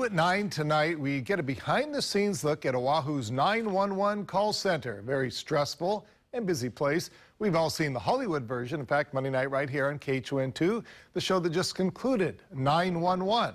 at 9 tonight, we get a behind-the-scenes look at Oahu's 911 call center. Very stressful and busy place. We've all seen the Hollywood version. In fact, Monday night right here on KHON2, the show that just concluded, 911.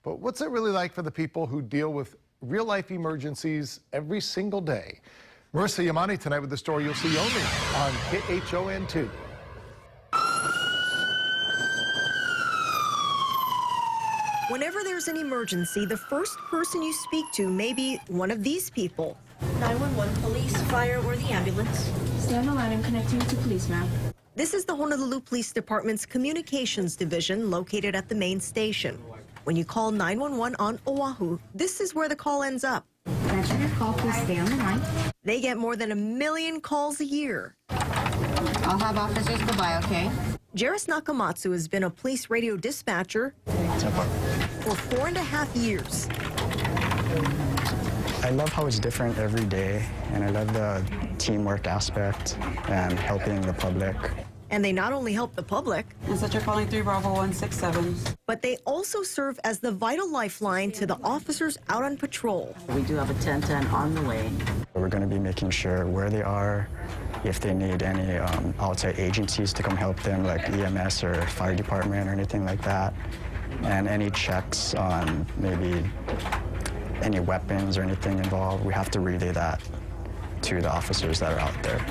But what's it really like for the people who deal with real-life emergencies every single day? Marissa Yamani tonight with the story you'll see only on KHON2. Whenever there's an emergency, the first person you speak to may be one of these people. 911, police, fire, or the ambulance. Stay on the line. I'm connecting you to police, ma'am. This is the Honolulu Police Department's Communications Division located at the main station. When you call 911 on Oahu, this is where the call ends up. Answer your call, please stay on the line. They get more than 1 million calls a year. I'll have officers go by, okay? Jairus Nakamatsu has been a police radio dispatcher for 4.5 years. I love how it's different every day, and I love the teamwork aspect and helping the public. And they not only help the public, and such are calling 3 Bravo 167. but they also serve as the vital lifeline to the officers out on patrol. We do have a 1010 on the way. We're going to be making sure where they are, if they need any outside agencies to come help them, like EMS or fire department or anything like that, and any checks on maybe any weapons or anything involved. We have to relay that to the officers that are out there.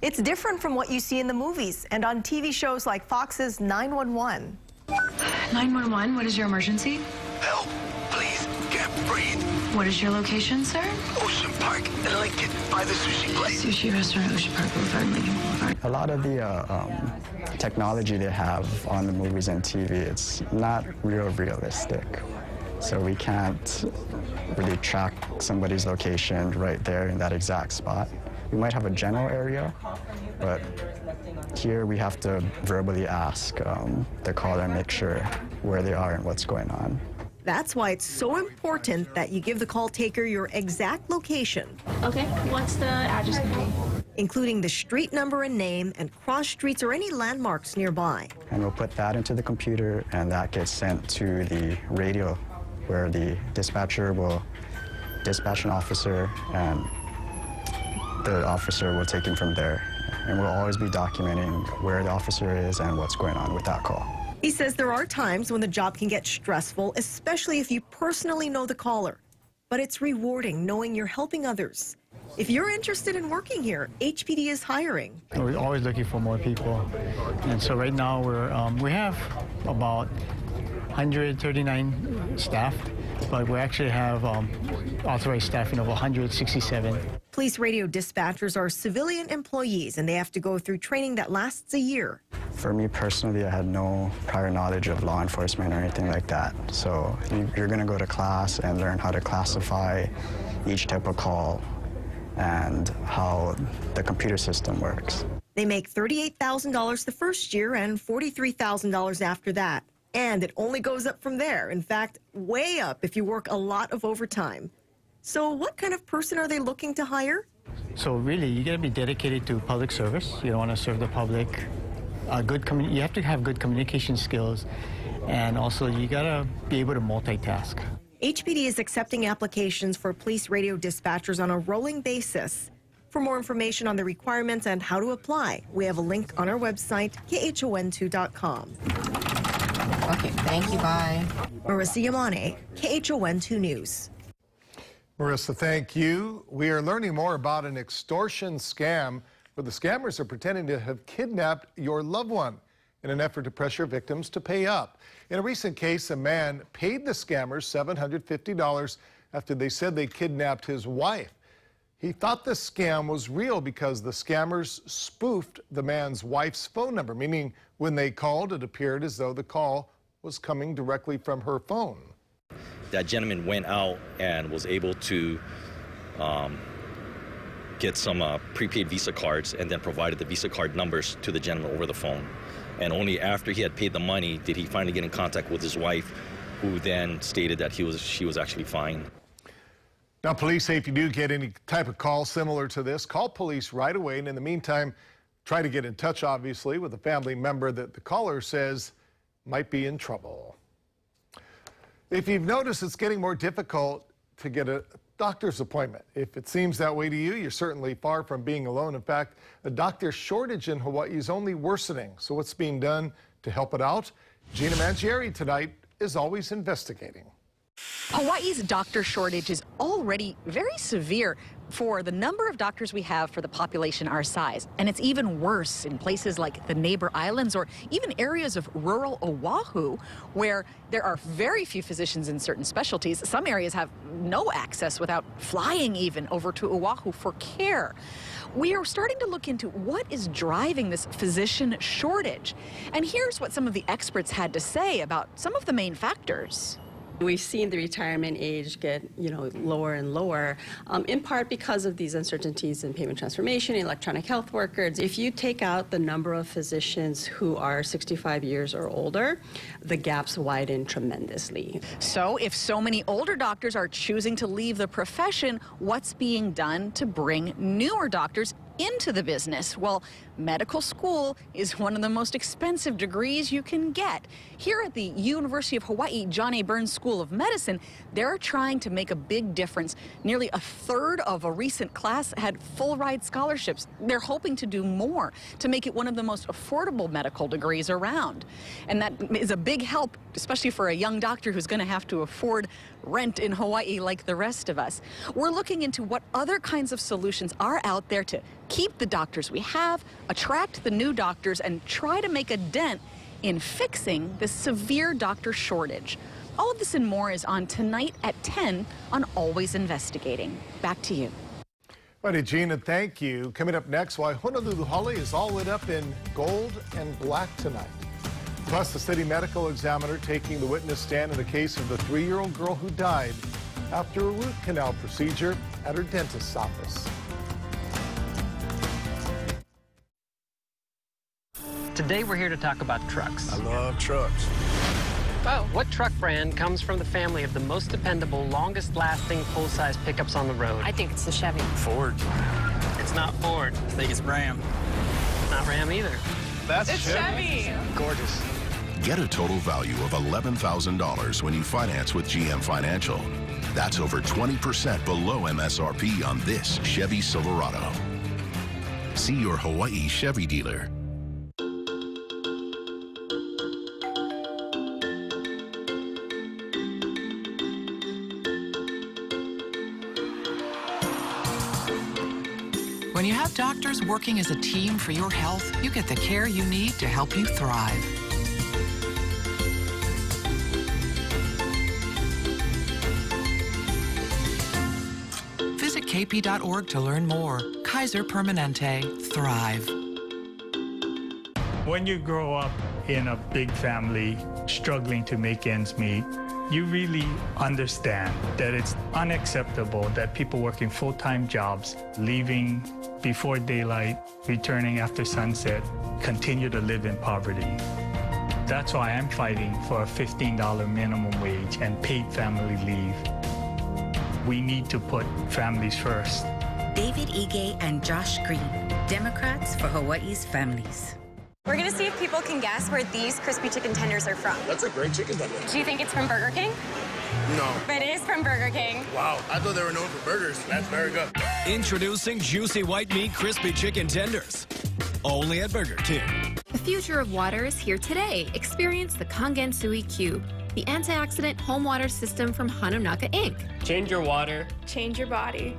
It's different from what you see in the movies and on TV shows like Fox's 911. 911, what is your emergency? Help, please, can't breathe. What is your location, sir? Ocean Park in Lincoln, by the sushi place. Sushi restaurant, Ocean Park Boulevard, Lincoln Boulevard. A lot of the technology they have on the movies and TV, it's not realistic. So we can't really track somebody's location right there in that exact spot. We might have a general area, but here we have to verbally ask the caller and make sure where they are and what's going on. That's why it's so important that you give the call taker your exact location. Okay, what's the address going to be? Including the street number and name and cross streets or any landmarks nearby. And we'll put that into the computer, and that gets sent to the radio, where the dispatcher will dispatch an officer, and the officer will take him from there. And we'll always be documenting where the officer is and what's going on with that call. He says there are times when the job can get stressful, especially if you personally know the caller. But it's rewarding knowing you're helping others. If you're interested in working here, HPD is hiring. We're always looking for more people. And so right now we have about 139 staff, but we actually have authorized staffing of 167. Police radio dispatchers are civilian employees, and they have to go through training that lasts a year. For me personally, I had no prior knowledge of law enforcement or anything like that. So you're going to go to class and learn how to classify each type of call and how the computer system works. They make $38,000 the first year and $43,000 after that. And it only goes up from there. In fact, way up if you work a lot of overtime. So what kind of person are they looking to hire? So really, you got to be dedicated to public service. You don't want to serve the public. You have to have good communication skills, and also you got to be able to multitask. HPD is accepting applications for police radio dispatchers on a rolling basis. For more information on the requirements and how to apply, we have a link on our website, khon2.com. Okay, thank you, bye. Marissa Yamane, KHON2 News. Marissa, thank you. We are learning more about an extortion scam where the scammers are pretending to have kidnapped your loved one in an effort to pressure victims to pay up. In a recent case, a man paid the scammers $750 after they said they kidnapped his wife. He thought the scam was real because the scammers spoofed the man's wife's phone number, meaning when they called, it appeared as though the call was coming directly from her phone. That gentleman went out and was able to get some prepaid Visa cards and then provided the Visa card numbers to the gentleman over the phone. And only after he had paid the money did he finally get in contact with his wife, who then stated that she was actually fine. Now, police say if you do get any type of call similar to this, call police right away. And in the meantime, try to get in touch, obviously, with a family member that the caller says might be in trouble. If you've noticed, it's getting more difficult to get a doctor's appointment. If it seems that way to you, you're certainly far from being alone. In fact, the doctor shortage in Hawaii is only worsening. So what's being done to help it out? Gina Mangieri tonight is always investigating. Hawaii's doctor shortage is already very severe for the number of doctors we have for the population our size. And it's even worse in places like the neighbor islands or even areas of rural Oahu, where there are very few physicians in certain specialties. Some areas have no access without flying even over to Oahu for care. We are starting to look into what is driving this physician shortage. And here's what some of the experts had to say about some of the main factors. We've seen the retirement age get, lower and lower, in part because of these uncertainties in payment transformation, electronic health records. If you take out the number of physicians who are 65 years or older, the gaps widen tremendously. So if so many older doctors are choosing to leave the profession, what's being done to bring newer doctors into the business? Well, medical school is one of the most expensive degrees you can get. Here at the University of Hawaii John A. Burns School of Medicine, they're trying to make a big difference. Nearly a third of a recent class had full ride scholarships. They're hoping to do more to make it one of the most affordable medical degrees around. And that is a big help, especially for a young doctor who's going to have to afford rent in Hawaii like the rest of us. We're looking into what other kinds of solutions are out there to keep the doctors we have, attract the new doctors, and try to make a dent in fixing the severe doctor shortage. All of this and more is on tonight at 10 on Always Investigating. Back to you. Righty, Gina, thank you. Coming up next, why Honolulu Hale is all lit up in gold and black tonight. Plus, the city medical examiner taking the witness stand in the case of the 3-year-old girl who died after a root canal procedure at her dentist's office. Today we're here to talk about trucks. I love trucks. Well, what truck brand comes from the family of the most dependable, longest-lasting full-size pickups on the road? I think it's the Chevy. Ford. It's not Ford. I think it's Ram. Not Ram either. That's It's Chevy. Gorgeous. Get a total value of $11,000 when you finance with GM Financial. That's over 20% below MSRP on this Chevy Silverado. See your Hawaii Chevy dealer. When you have doctors working as a team for your health, you get the care you need to help you thrive. Visit kp.org to learn more. Kaiser Permanente. Thrive. When you grow up in a big family, struggling to make ends meet, you really understand that it's unacceptable that people working full-time jobs, leaving before daylight, returning after sunset, continue to live in poverty. That's why I'm fighting for a $15 minimum wage and paid family leave. We need to put families first. David Ige and Josh Green, Democrats for Hawaii's families. We're gonna see if people can guess where these crispy chicken tenders are from. That's a great chicken tender. Do you think it's from Burger King? No. But it is from Burger King. Wow, I thought they were known for burgers. That's very good. Introducing juicy white meat crispy chicken tenders. Only at Burger King. The future of water is here today. Experience the Kangen Sui Cube, the antioxidant home water system from Hanunaka Inc. Change your water. Change your body.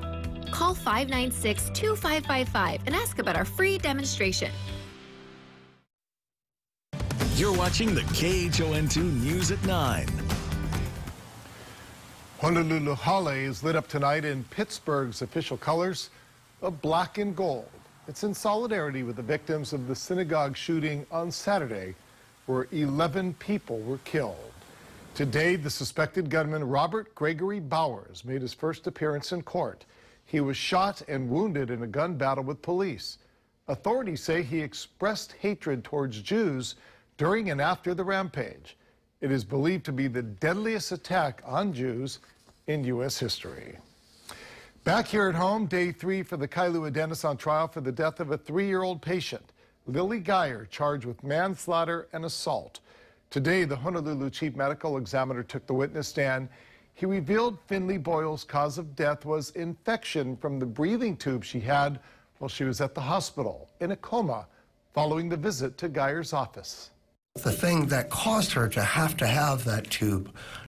Call 596-2555 and ask about our free demonstration. You're watching the KHON2 News at 9. Honolulu Hale is lit up tonight in Pittsburgh's official colors of black and gold. It's in solidarity with the victims of the synagogue shooting on Saturday, where 11 people were killed. Today, the suspected gunman Robert Gregory Bowers made his first appearance in court. He was shot and wounded in a gun battle with police. Authorities say he expressed hatred towards Jews during and after the rampage. It is believed to be the deadliest attack on Jews in U.S. history. Back here at home, day 3 for the Kailua dentist on trial for the death of a 3-year-old patient. Lily Geyer charged with manslaughter and assault. Today, the Honolulu chief medical examiner took the witness stand. He revealed Finley Boyle's cause of death was infection from the breathing tube she had while she was at the hospital in a coma following the visit to Geyer's office. The thing that caused her to have that tube